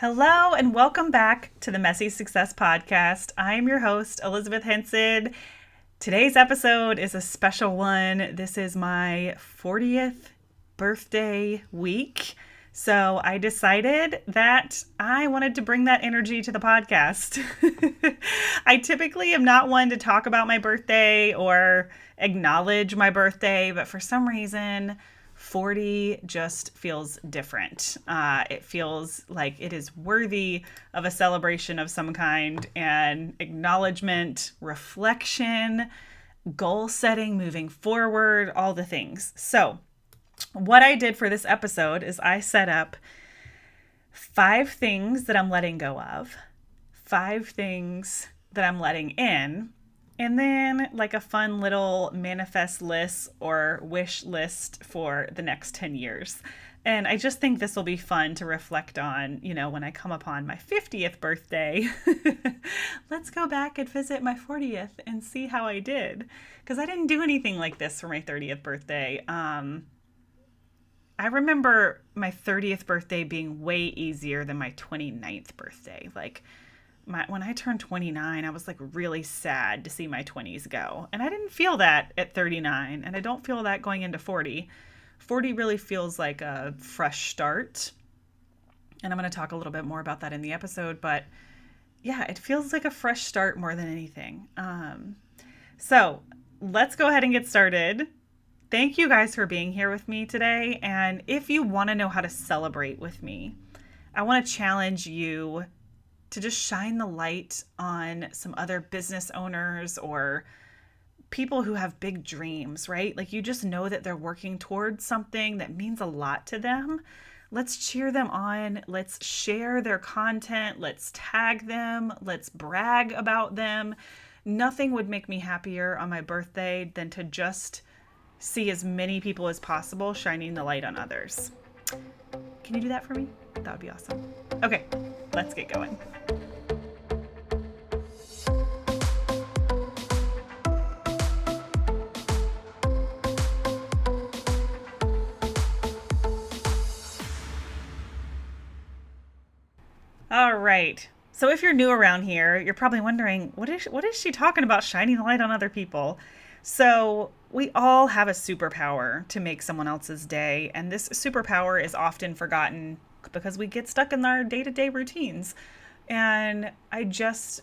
Hello and welcome back to the Messy Success Podcast. I am your host, Elizabeth Henson. Today's episode is a special one. This is my 40th birthday week. So I decided that I wanted to bring that energy to the podcast. I typically am not one to talk about my birthday or acknowledge my birthday, but for some reason, 40 just feels different. It feels like it is worthy of a celebration of some kind and acknowledgement, reflection, goal setting, moving forward, all the things. So, what I did for this episode is I set up 5 things that I'm letting go of, 5 things that I'm letting in, and then like a fun little manifest list or wish list for the next 10 years. And I just think this will be fun to reflect on, when I come upon my 50th birthday. Let's go back and visit my 40th and see how I did. Because I didn't do anything like this for my 30th birthday. I remember my 30th birthday being way easier than my 29th birthday. When I turned 29, I was really sad to see my 20s go. And I didn't feel that at 39, and I don't feel that going into 40. 40 really feels like a fresh start. And I'm going to talk a little bit more about that in the episode, but yeah, it feels like a fresh start more than anything. So let's go ahead and get started. Thank you guys for being here with me today. And if you want to know how to celebrate with me, I want to challenge you to just shine the light on some other business owners or people who have big dreams, right? You just know that they're working towards something that means a lot to them. Let's cheer them on. Let's share their content. Let's tag them. Let's brag about them. Nothing would make me happier on my birthday than to just see as many people as possible shining the light on others. Can you do that for me? That would be awesome. Okay, let's get going. All right. So if you're new around here, you're probably wondering, what is she talking about shining the light on other people? So we all have a superpower to make someone else's day, and this superpower is often forgotten because we get stuck in our day-to-day routines. And I just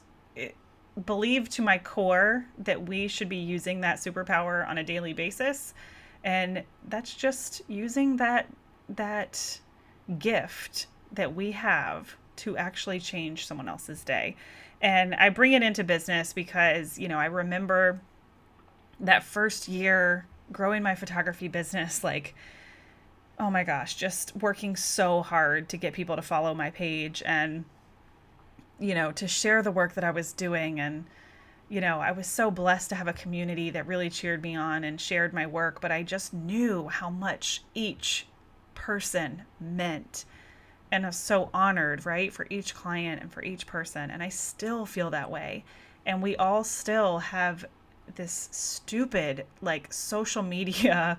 believe to my core that we should be using that superpower on a daily basis. And that's just using that gift that we have to actually change someone else's day. And I bring it into business because, I remember that first year growing my photography business, oh my gosh, just working so hard to get people to follow my page and, to share the work that I was doing. And, I was so blessed to have a community that really cheered me on and shared my work, but I just knew how much each person meant. And I was so honored, right, for each client and for each person. And I still feel that way. And we all still have this stupid, social media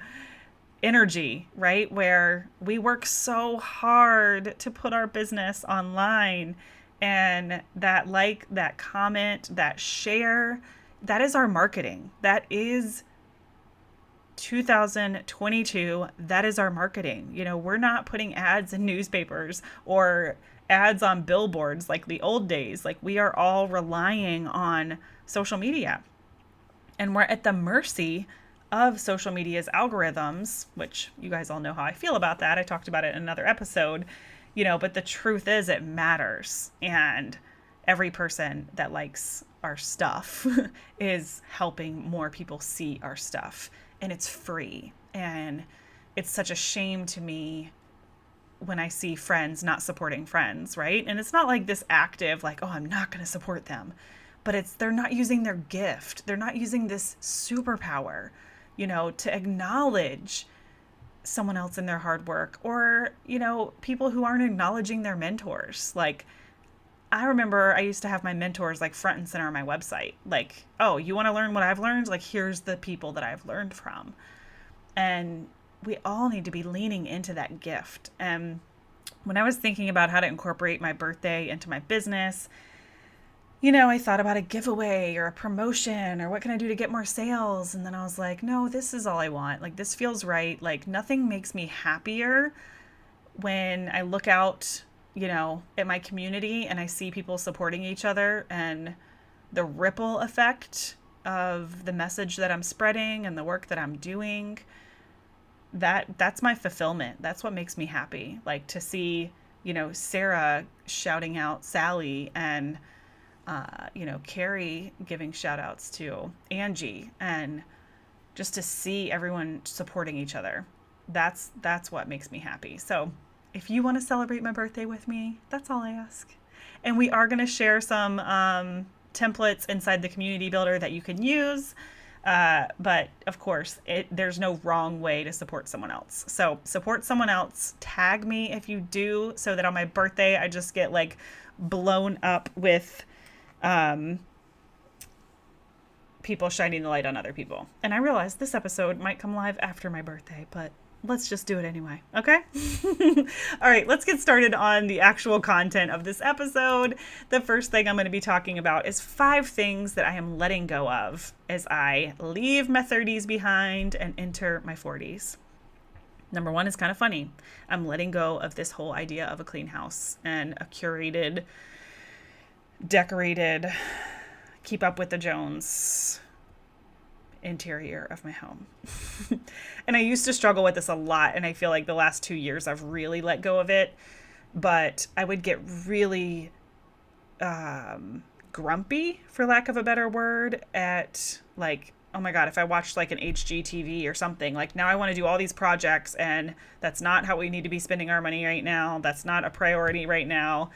energy, right, where we work so hard to put our business online. And that comment, that share, that is our marketing. That is 2022, that is our marketing. We're not putting ads in newspapers or ads on billboards like the old days. We are all relying on social media. And we're at the mercy of social media's algorithms, which you guys all know how I feel about that. I talked about it in another episode, but the truth is it matters. And every person that likes our stuff is helping more people see our stuff. And it's free. And it's such a shame to me when I see friends not supporting friends, right? And it's not like this active, oh, I'm not going to support them. But they're not using their gift. They're not using this superpower, to acknowledge someone else in their hard work. Or, people who aren't acknowledging their mentors. I remember I used to have my mentors front and center on my website. Oh, you want to learn what I've learned? Here's the people that I've learned from. And we all need to be leaning into that gift. And when I was thinking about how to incorporate my birthday into my business, I thought about a giveaway or a promotion or what can I do to get more sales? And then I was like, no, this is all I want. Like, this feels right. Like, nothing makes me happier when I look out, at my community and I see people supporting each other and the ripple effect of the message that I'm spreading and the work that I'm doing. That's my fulfillment. That's what makes me happy. Like to see, Sarah shouting out Sally and Carrie giving shout outs to Angie, and just to see everyone supporting each other. That's what makes me happy. So if you want to celebrate my birthday with me, that's all I ask. And we are going to share some templates inside the community builder that you can use. But of course, there's no wrong way to support someone else. So support someone else. Tag me if you do, so that on my birthday I just get like blown up with people shining the light on other people. And I realize this episode might come live after my birthday, but let's just do it anyway, okay? All right, let's get started on the actual content of this episode. The first thing I'm going to be talking about is 5 things that I am letting go of as I leave my 30s behind and enter my 40s. Number 1 is kind of funny. I'm letting go of this whole idea of a clean house and a curated, decorated, keep up with the Jones interior of my home. And I used to struggle with this a lot, and I feel like the last 2 years I've really let go of it. But I would get really grumpy, for lack of a better word, at like, oh my God, if I watched like an HGTV or something, like now I want to do all these projects and that's not how we need to be spending our money right now. That's not a priority right now.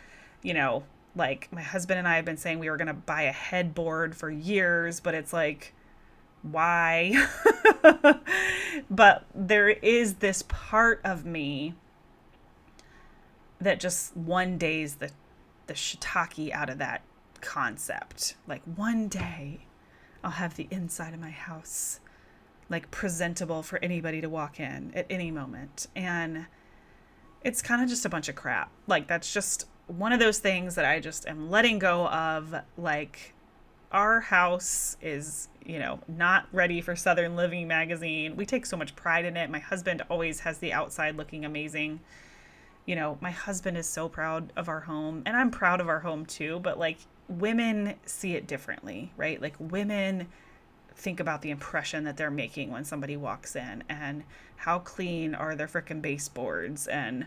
Like my husband and I have been saying we were going to buy a headboard for years, but it's like, why? But there is this part of me that just one day's the shiitake out of that concept. Like one day I'll have the inside of my house like presentable for anybody to walk in at any moment. And it's kind of just a bunch of crap. Like that's just one of those things that I just am letting go of. Like our house is, not ready for Southern Living magazine. We take so much pride in it. My husband always has the outside looking amazing. My husband is so proud of our home, and I'm proud of our home too, but like women see it differently, right? Like women think about the impression that they're making when somebody walks in, and how clean are their frickin' baseboards, and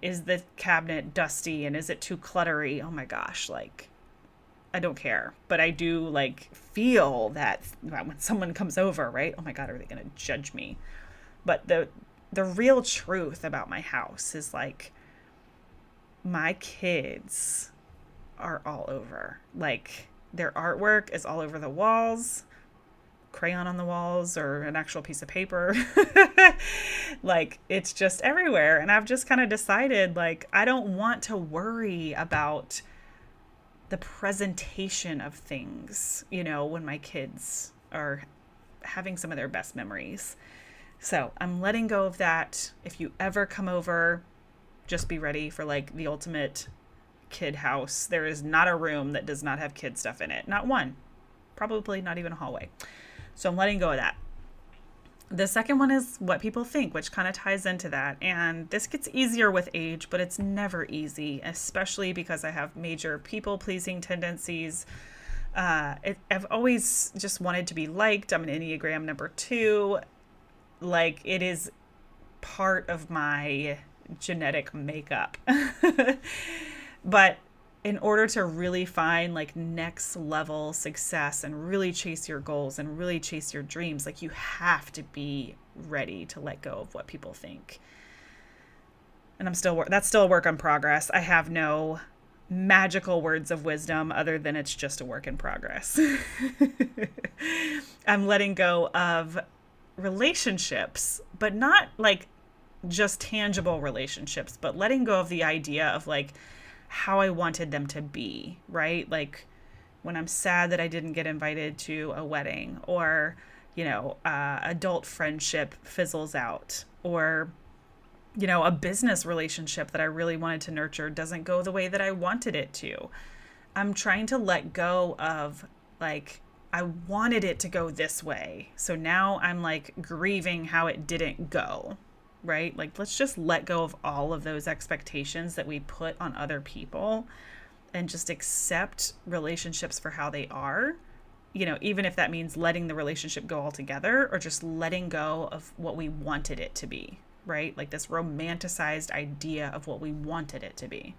is the cabinet dusty and is it too cluttery? Oh my gosh, like I don't care, but I do like feel that when someone comes over, right? Oh my God, are they going to judge me? But the real truth about my house is like my kids are all over. Like their artwork is all over the walls, crayon on the walls or an actual piece of paper. Like it's just everywhere. And I've just kind of decided like I don't want to worry about the presentation of things, when my kids are having some of their best memories. So I'm letting go of that. If you ever come over, just be ready for like the ultimate kid house. There is not a room that does not have kid stuff in it. Not one. Probably not even a hallway. So I'm letting go of that. The second one is what people think, which kind of ties into that. And this gets easier with age, but it's never easy, especially because I have major people-pleasing tendencies. I've always just wanted to be liked. I'm an Enneagram number 2. Like, it is part of my genetic makeup. But in order to really find like next level success and really chase your goals and really chase your dreams, like you have to be ready to let go of what people think. And that's still a work in progress. I have no magical words of wisdom other than it's just a work in progress. I'm letting go of relationships, but not like just tangible relationships, but letting go of the idea of like how I wanted them to be, right? Like when I'm sad that I didn't get invited to a wedding, or, adult friendship fizzles out, or, A business relationship that I really wanted to nurture doesn't go the way that I wanted it to. I'm trying to let go of, like, I wanted it to go this way. So now I'm like grieving how it didn't go, right? Like, let's just let go of all of those expectations that we put on other people and just accept relationships for how they are. Even if that means letting the relationship go altogether or just letting go of what we wanted it to be, right? Like this romanticized idea of what we wanted it to be.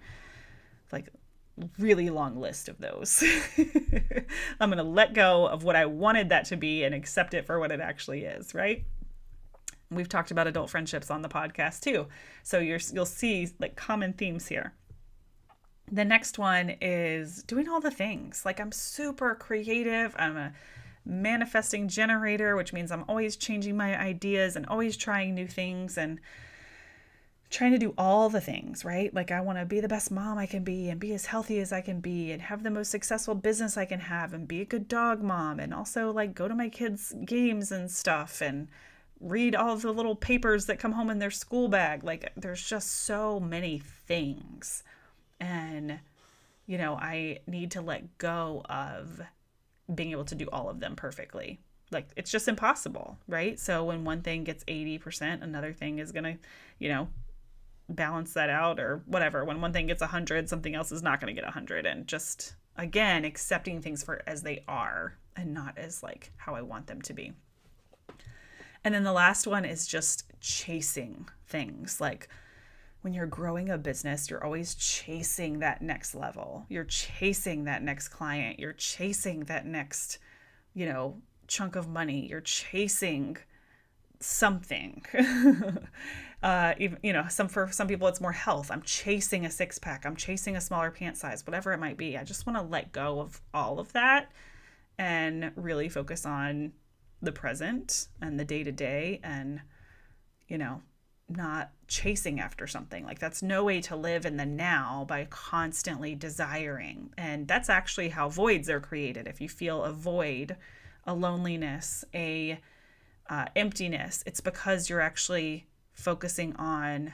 Like, really long list of those. I'm going to let go of what I wanted that to be and accept it for what it actually is, right? We've talked about adult friendships on the podcast too. So you'll see like common themes here. The next one is doing all the things. Like, I'm super creative. I'm a manifesting generator, which means I'm always changing my ideas and always trying new things and trying to do all the things, right? Like, I want to be the best mom I can be and be as healthy as I can be and have the most successful business I can have and be a good dog mom and also like go to my kids' games and stuff and read all of the little papers that come home in their school bag. Like, there's just so many things. And, I need to let go of being able to do all of them perfectly. Like, it's just impossible, right? So when one thing gets 80%, another thing is going to, balance that out or whatever. When one thing gets 100, something else is not going to get 100. And just, again, accepting things for as they are and not as like how I want them to be. And then the last one is just chasing things. Like, when you're growing a business, you're always chasing that next level. You're chasing that next client. You're chasing that next, chunk of money. You're chasing something. For some people, it's more health. I'm chasing a 6-pack. I'm chasing a smaller pant size, whatever it might be. I just want to let go of all of that and really focus on the present and the day to day and, not chasing after something. Like, that's no way to live in the now by constantly desiring. And that's actually how voids are created. If you feel a void, a loneliness, a emptiness, it's because you're actually focusing on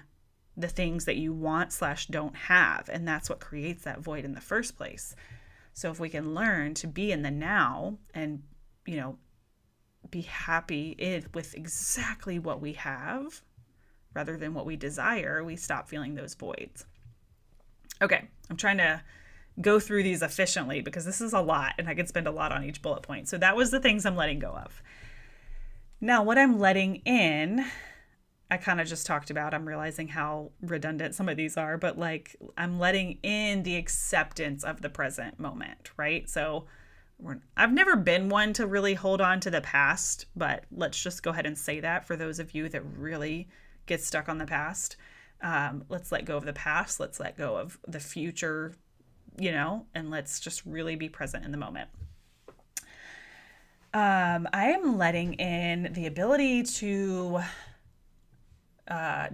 the things that you want / don't have. And that's what creates that void in the first place. So if we can learn to be in the now and, be happy with exactly what we have rather than what we desire, we stop feeling those voids. Okay, I'm trying to go through these efficiently because this is a lot and I could spend a lot on each bullet point. So that was the things I'm letting go of. Now, what I'm letting in, I kind of just talked about. I'm realizing how redundant some of these are, but like, I'm letting in the acceptance of the present moment, right? So I've never been one to really hold on to the past, but let's just go ahead and say that for those of you that really get stuck on the past. Let's let go of the past. Let's let go of the future, and let's just really be present in the moment. I am letting in the ability to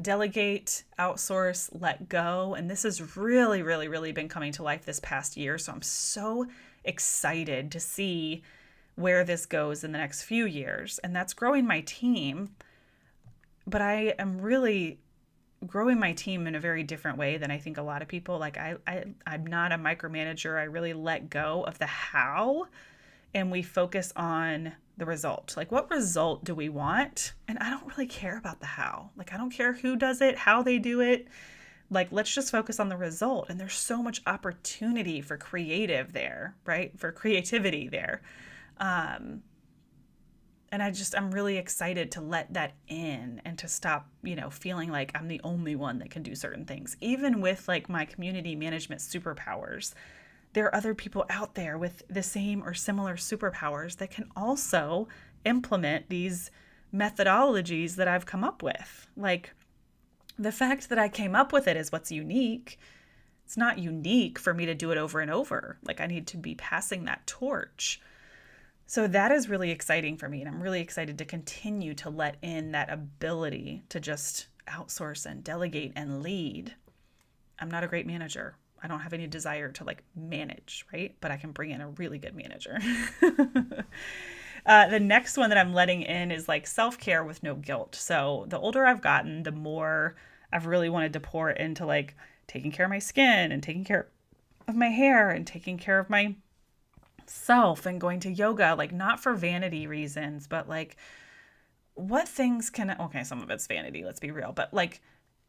delegate, outsource, let go. And this has really, really, really been coming to life this past year. So I'm so excited to see where this goes in the next few years. And that's growing my team. But I am really growing my team in a very different way than I think a lot of people. Like, I'm not a micromanager. I really let go of the how and we focus on the result. Like, what result do we want? And I don't really care about the how. Like, I don't care who does it, how they do it. Like, let's just focus on the result. And there's so much opportunity for creative there, right? For creativity there. And I'm really excited to let that in and to stop, feeling like I'm the only one that can do certain things. Even with like my community management superpowers, there are other people out there with the same or similar superpowers that can also implement these methodologies that I've come up with. Like, the fact that I came up with it is what's unique. It's not unique for me to do it over and over. Like, I need to be passing that torch. So that is really exciting for me. And I'm really excited to continue to let in that ability to just outsource and delegate and lead. I'm not a great manager. I don't have any desire to like manage, right? But I can bring in a really good manager. The next one that I'm letting in is like self-care with no guilt. So the older I've gotten, the more I've really wanted to pour into like taking care of my skin and taking care of my hair and taking care of myself and going to yoga, like not for vanity reasons, but like what things can, okay, some of it's vanity, let's be real, but like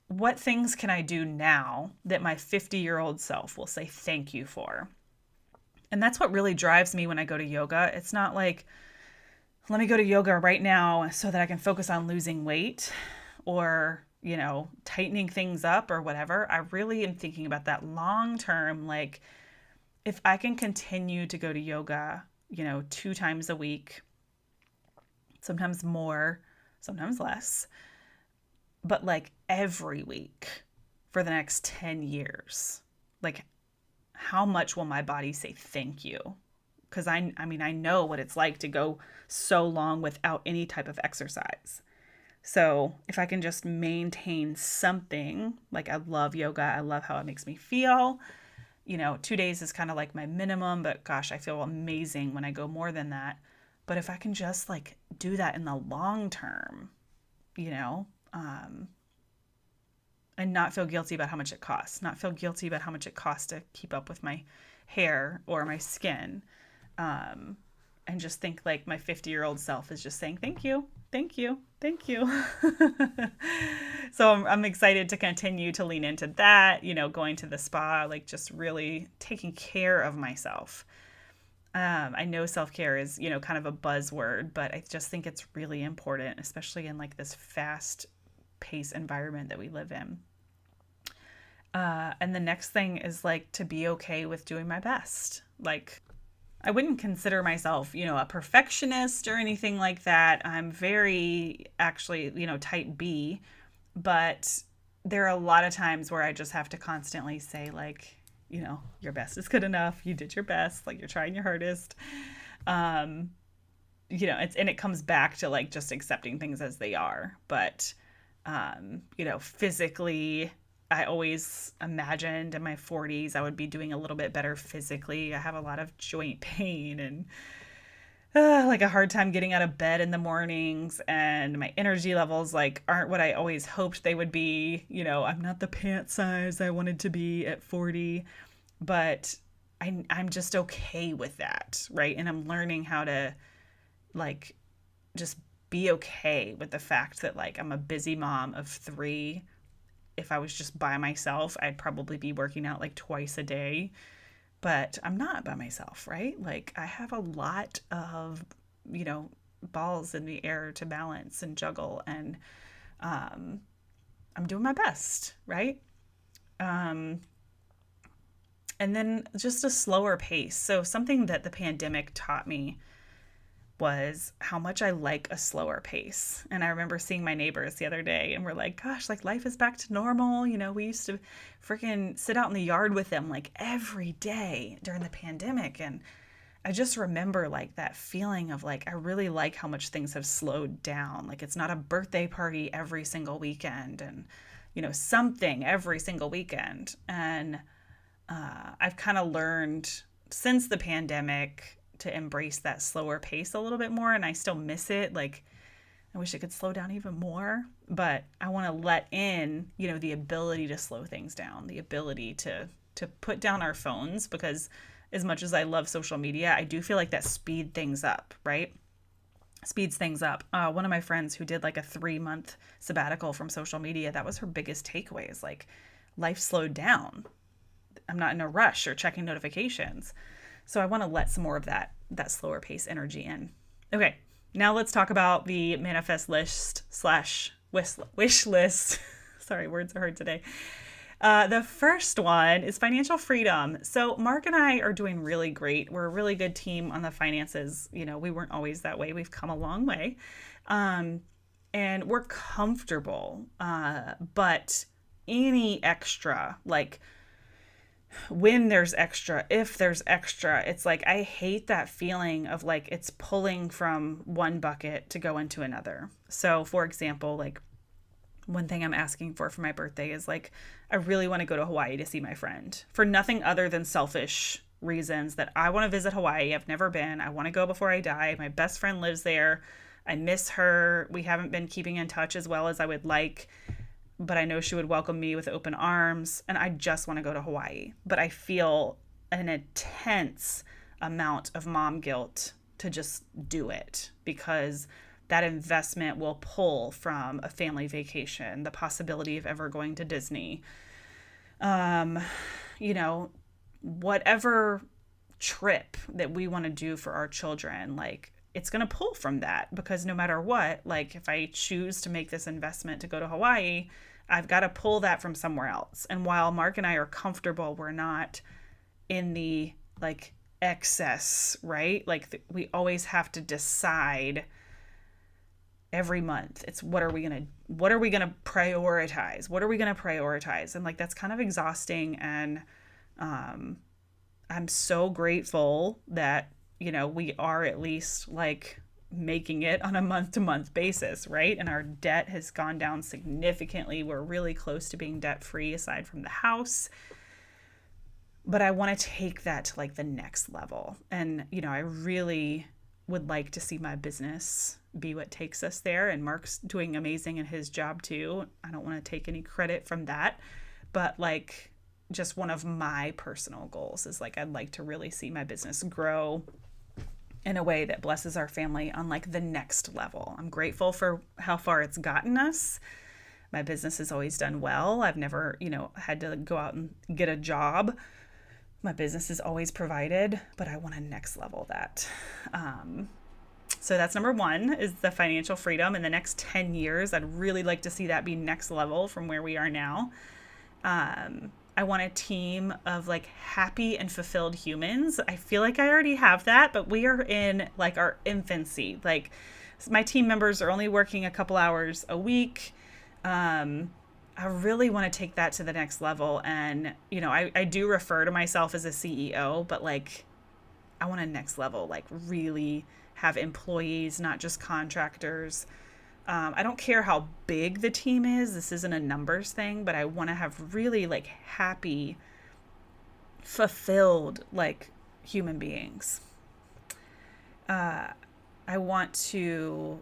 what things can I do now that my 50-year-old self will say thank you for? And that's what really drives me when I go to yoga. It's not like, let me go to yoga right now so that I can focus on losing weight or, tightening things up or whatever. I really am thinking about that long term. Like, if I can continue to go to yoga, 2 times a week, sometimes more, sometimes less, but like every week for the next 10 years, like how much will my body say thank you? Because I know what it's like to go so long without any type of exercise. So if I can just maintain something, like I love yoga, I love how it makes me feel. 2 days is kind of like my minimum, but gosh, I feel amazing when I go more than that. But if I can just like do that in the long term, and not feel guilty about how much it costs, not feel guilty about how much it costs to keep up with my hair or my skin, and just think like my 50-year-old self is just saying, thank you, thank you, thank you. So I'm excited to continue to lean into that, going to the spa, like just really taking care of myself. I know self-care is, kind of a buzzword, but I just think it's really important, especially in like this fast pace environment that we live in. And the next thing is like to be okay with doing my best. Like, I wouldn't consider myself, a perfectionist or anything like that. I'm very actually, type B, but there are a lot of times where I just have to constantly say like, your best is good enough. You did your best. Like you're trying your hardest. It comes back to like just accepting things as they are. But, physically, I always imagined in my 40s I would be doing a little bit better physically. I have a lot of joint pain and like a hard time getting out of bed in the mornings, and my energy levels like aren't what I always hoped they would be. I'm not the pant size I wanted to be at 40, but I'm just okay with that, right? And I'm learning how to like just be okay with the fact that like I'm a busy mom of 3. If I was just by myself, I'd probably be working out like twice a day, but I'm not by myself, right? Like I have a lot of, balls in the air to balance and juggle, and I'm doing my best, right? And then just a slower pace. So something that the pandemic taught me was how much I like a slower pace. And I remember seeing my neighbors the other day and we're like, gosh, like life is back to normal. We used to freaking sit out in the yard with them like every day during the pandemic. And I just remember like that feeling of like, I really like how much things have slowed down. Like it's not a birthday party every single weekend and, something every single weekend. And I've kind of learned since the pandemic to embrace that slower pace a little bit more, and I still miss it. Like I wish it could slow down even more, but I want to let in, the ability to slow things down, the ability to put down our phones, because as much as I love social media, I do feel like that speeds things up, right? Speeds things up. One of my friends who did like a 3-month sabbatical from social media, that was her biggest takeaway, is like life slowed down. I'm not in a rush or checking notifications. So I want to let some more of that slower pace energy in. Okay, now let's talk about the manifest list / wish list. Sorry, words are hard today. The first one is financial freedom. So Mark and I are doing really great. We're a really good team on the finances. We weren't always that way. We've come a long way. And we're comfortable. But any extra, like when there's extra, if there's extra, it's like I hate that feeling of like it's pulling from one bucket to go into another. So for example, like one thing I'm asking for my birthday is like I really want to go to Hawaii to see my friend, for nothing other than selfish reasons, that I want to visit Hawaii. I've never been. I want to go before I die. My best friend lives there. I miss her. We haven't been keeping in touch as well as I would like. but I know she would welcome me with open arms. And I just want to go to Hawaii. But I feel an intense amount of mom guilt to just do it because that investment will pull from a family vacation, the possibility of ever going to Disney, you know, whatever trip that we want to do for our children, like it's going to pull from that because no matter what, like if I choose to make this investment to go to Hawaii, I've got to pull that from somewhere else. And while Mark and I are comfortable, we're not in the like excess, right? Like we always have to decide every month. It's what are we going to prioritize? What are we going to prioritize? And like that's kind of exhausting. And I'm so grateful that, you know, we are at least like making it on a month to month basis, right? And our debt has gone down significantly. We're really close to being debt free aside from the house. But I want to take that to like the next level. And, you know, I really would like to see my business be what takes us there. And Mark's doing amazing in his job too. I don't want to take any credit from that. But like just one of my personal goals is like I'd like to really see my business grow in a way that blesses our family on like the next level. I'm grateful for how far it's gotten us. My business has always done well. I've never, you know, had to go out and get a job. My business is always provided, but I want to next level that. So that's number one is the financial freedom. In the next 10 years, I'd really like to see that be next level from where we are now. I want a team of like happy and fulfilled humans. I feel like I already have that, but we are in like our infancy. Like my team members are only working a couple hours a week. I really want to take that to the next level. And, you know, I do refer to myself as a CEO, but like I want a next level, like really have employees, not just contractors. I don't care how big the team is. This isn't a numbers thing, but I want to have really like happy, fulfilled like human beings. I want to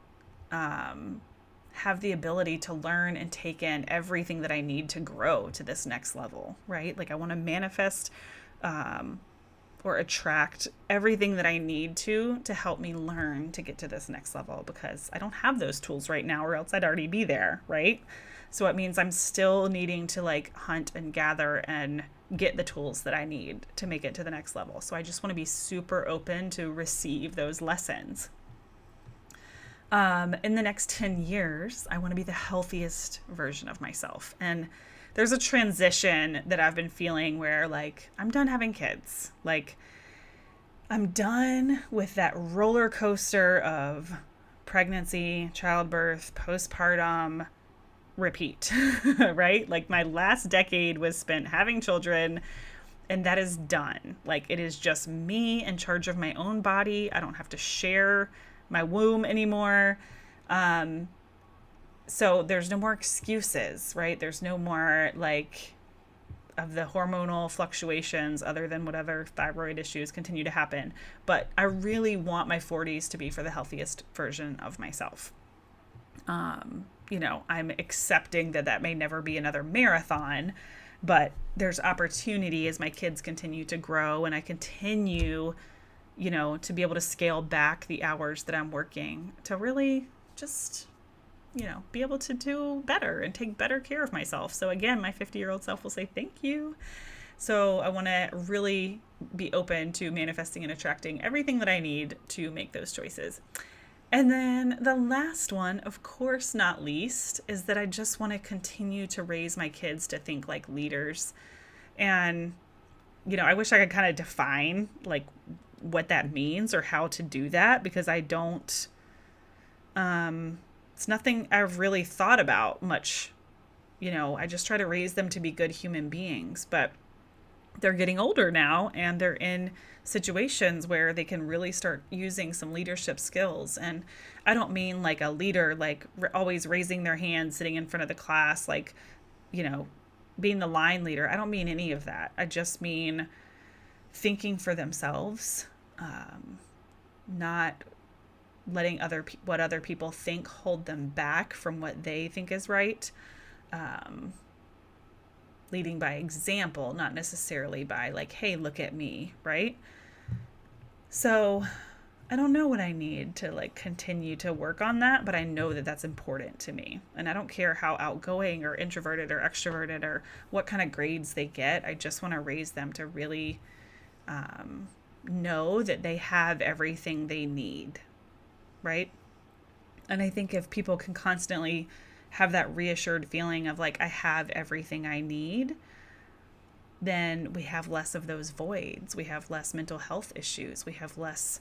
have the ability to learn and take in everything that I need to grow to this next level, right? Like I want to manifest or attract everything that I need to help me learn to get to this next level because I don't have those tools right now or else I'd already be there, right? So it means I'm still needing to like hunt and gather and get the tools that I need to make it to the next level. So I just want to be super open to receive those lessons. In the next 10 years, I want to be the healthiest version of myself. And there's a transition that I've been feeling where like I'm done having kids. Like I'm done with that roller coaster of pregnancy, childbirth, postpartum, repeat, right? Like my last decade was spent having children and that is done. Like it is just me in charge of my own body. I don't have to share my womb anymore. So there's no more excuses, right? There's no more like of the hormonal fluctuations other than whatever thyroid issues continue to happen. But I really want my 40s to be for the healthiest version of myself. You know, I'm accepting that that may never be another marathon, but there's opportunity as my kids continue to grow and I continue, you know, to be able to scale back the hours that I'm working to really just, you know, be able to do better and take better care of myself. So again, my 50-year-old self will say thank you. So I want to really be open to manifesting and attracting everything that I need to make those choices. And then the last one, of course not least, is that I just want to continue to raise my kids to think like leaders. And, you know, I wish I could kind of define like what that means or how to do that because I don't, it's nothing I've really thought about much. You know, I just try to raise them to be good human beings, but they're getting older now and they're in situations where they can really start using some leadership skills. And I don't mean like a leader, like always raising their hand, sitting in front of the class, like, you know, being the line leader. I don't mean any of that. I just mean thinking for themselves, not letting what other people think hold them back from what they think is right. leading by example, not necessarily by like, hey, look at me, right? So I don't know what I need to like continue to work on that, but I know that that's important to me. And I don't care how outgoing or introverted or extroverted or what kind of grades they get. I just want to raise them to really know that they have everything they need, right? And I think if people can constantly have that reassured feeling of like, I have everything I need, then we have less of those voids. We have less mental health issues. We have less,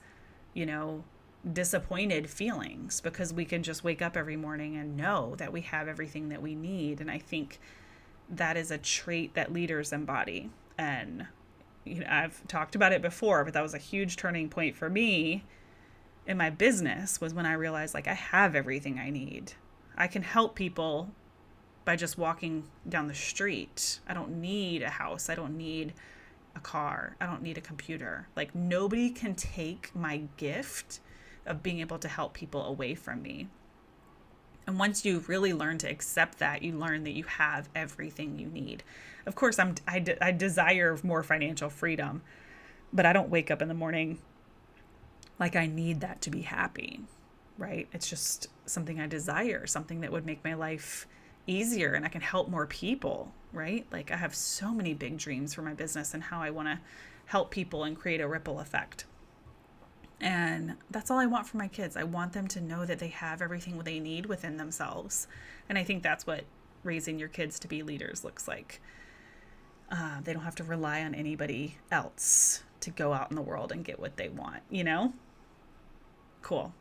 disappointed feelings because we can just wake up every morning and know that we have everything that we need. And I think that is a trait that leaders embody. And, I've talked about it before, but that was a huge turning point for me in my business was when I realized like I have everything I need. I can help people by just walking down the street. I don't need a house. I don't need a car. I don't need a computer. Like nobody can take my gift of being able to help people away from me. And once you really learn to accept that, you learn that you have everything you need. Of course, I desire more financial freedom, but I don't wake up in the morning like I need that to be happy, right? It's just something I desire, something that would make my life easier and I can help more people, right? Like I have so many big dreams for my business and how I want to help people and create a ripple effect. And that's all I want for my kids. I want them to know that they have everything they need within themselves. And I think that's what raising your kids to be leaders looks like. They don't have to rely on anybody else to go out in the world and get what they want, Cool.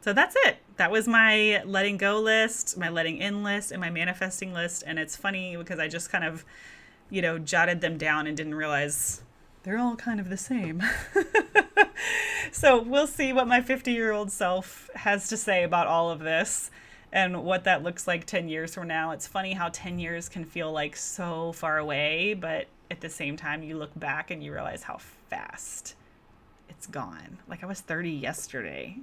So that's it. That was my letting go list, my letting in list, and my manifesting list. And it's funny because I just kind of, jotted them down and didn't realize they're all kind of the same. So we'll see what my 50-year-old self has to say about all of this and what that looks like 10 years from now. It's funny how 10 years can feel like so far away, but at the same time, you look back and you realize how fast it's gone. Like I was 30 yesterday.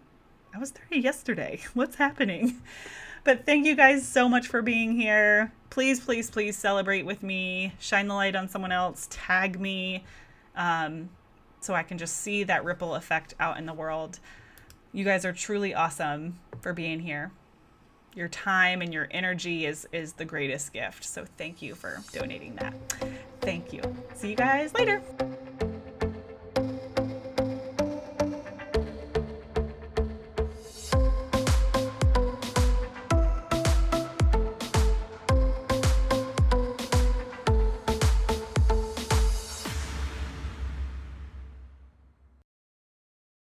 What's happening? But thank you guys so much for being here. Please, please, please celebrate with me. Shine the light on someone else. Tag me so I can just see that ripple effect out in the world. You guys are truly awesome for being here. Your time and your energy is the greatest gift. So thank you for donating that. Thank you. See you guys later.